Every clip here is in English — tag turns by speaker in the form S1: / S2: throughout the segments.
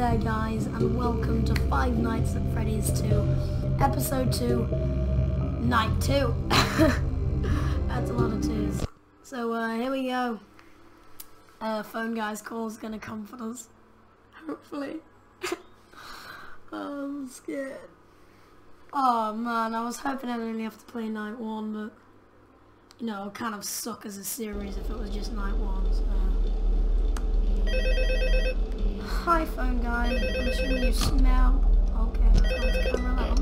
S1: there, guys, and welcome to Five Nights at Freddy's 2, Episode 2, Night 2. That's a lot of twos. So, here we go. Phone guy's call's gonna comfort us. Hopefully. Oh, I'm scared. Oh, man, I was hoping I'd only have to play Night 1, but, you know, it'll kind of suck as a series if it was just Night 1, so... Hi, phone guy. I'm assuming you smell. Okay, let's go to camera 11.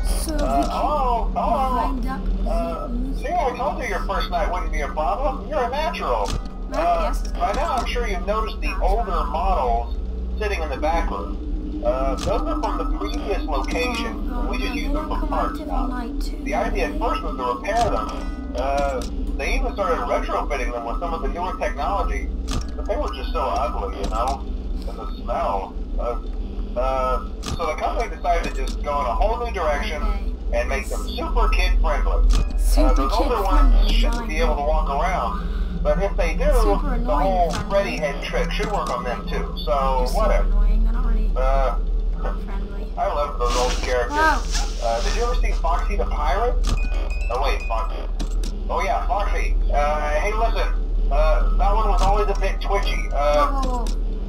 S1: So we can wind up the
S2: see, I told you your first night wouldn't be a problem. You're a natural.
S1: Yes.
S2: By now, I'm sure you've noticed the older models sitting in the back room. Those are from the previous location. We just use them for parts now. The idea at first was to repair them. They even started retrofitting them with some of the newer technology, but they were just so ugly, you know? And the smell. So the company decided to just go in a whole new direction and make them super kid-friendly. Those older ones shouldn't be able to walk around, but if they do, the whole Freddy head trick should work on them too. So, whatever. I love those old characters. Did you ever see Foxy the Pirate? Oh wait, Foxy. Oh yeah, Foxy. Hey listen, that one was always a bit twitchy.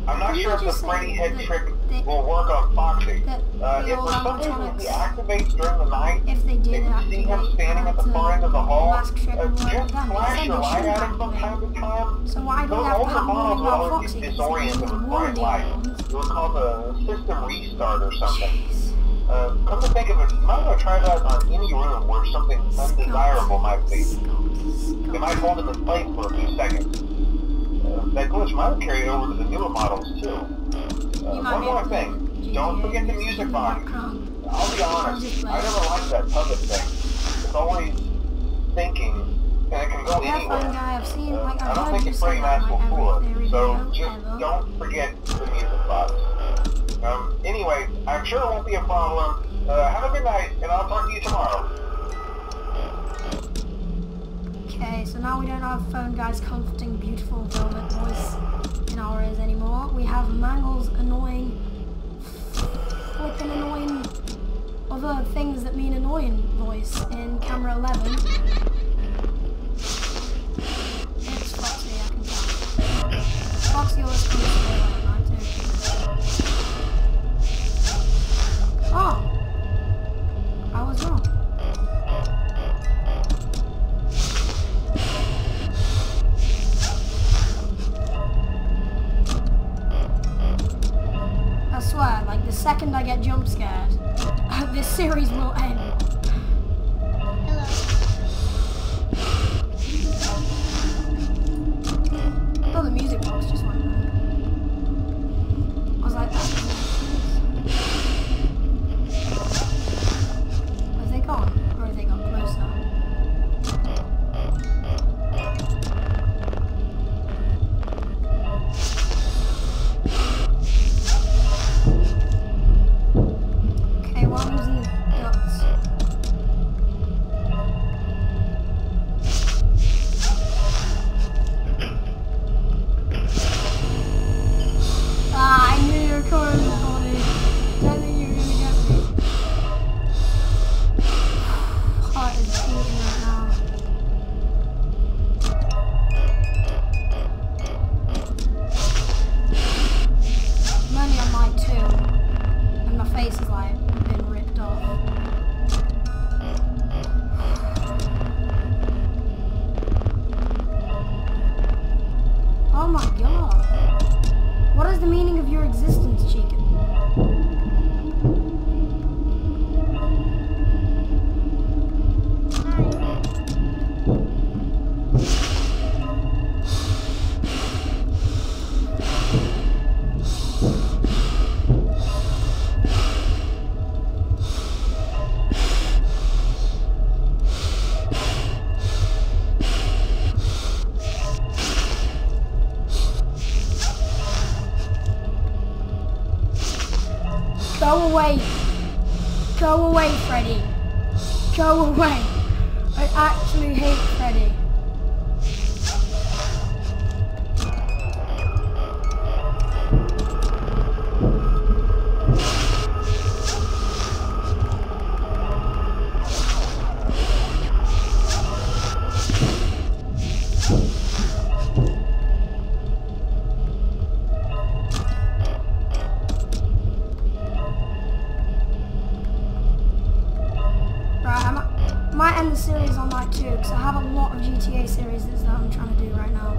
S2: I'm not sure if the Freddy head trick will work on Foxy. If for some reason he activates during the night, and you see him standing at the far end of the hall, just flash your light at him from time to time.
S1: So why do we
S2: Those
S1: have to
S2: older
S1: have
S2: models
S1: more
S2: will
S1: about
S2: always
S1: Foxy?
S2: get disoriented with bright light. It was called a system restart or something. Come to think of it, you might as well try that on any room where something undesirable might be. It might hold him in place for a few seconds. That glitch might have carried over to the newer models too. One more thing, don't forget the music box. I'll be honest, I never liked that puppet thing. It's always thinking, and it can go anywhere. I don't think it's very nice will fool it, so just don't forget the music box. Anyway, I'm sure it won't be a problem. Have a good night, and I'll talk to you tomorrow.
S1: Okay, so now we don't have phone guy's comforting, beautiful velvet voice in our ears anymore. We have Mangle's annoying, flipping annoying, other things that mean annoying voice in camera 11. It's Foxy, I can tell. Foxy always comes to me at night too. Oh! I was wrong. I swear, like, the second I get jump scared, this series will end. Hello. I thought the music box just went wrong. I was like, have they gone? Or have they got closer? Okay, one was in the guts. I knew you were coming, Bonnie. Don't think you were gonna get me. Heart is beating right now. I'm only on night 2, and my face is like been ripped off. Oh my god. What is the meaning of your existence, Chicken? Go away. Go away, Freddy. Go away. I actually hate Freddy. might end the series on night 2 because I have a lot of GTA series that I'm trying to do right now.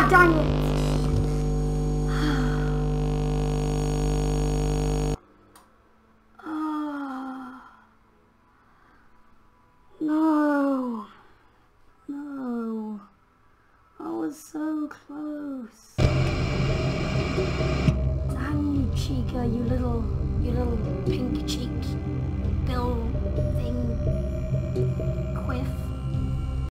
S1: Dang it! No. No. I was so close. Dang you, Chica, you little pink-cheeked bill thing.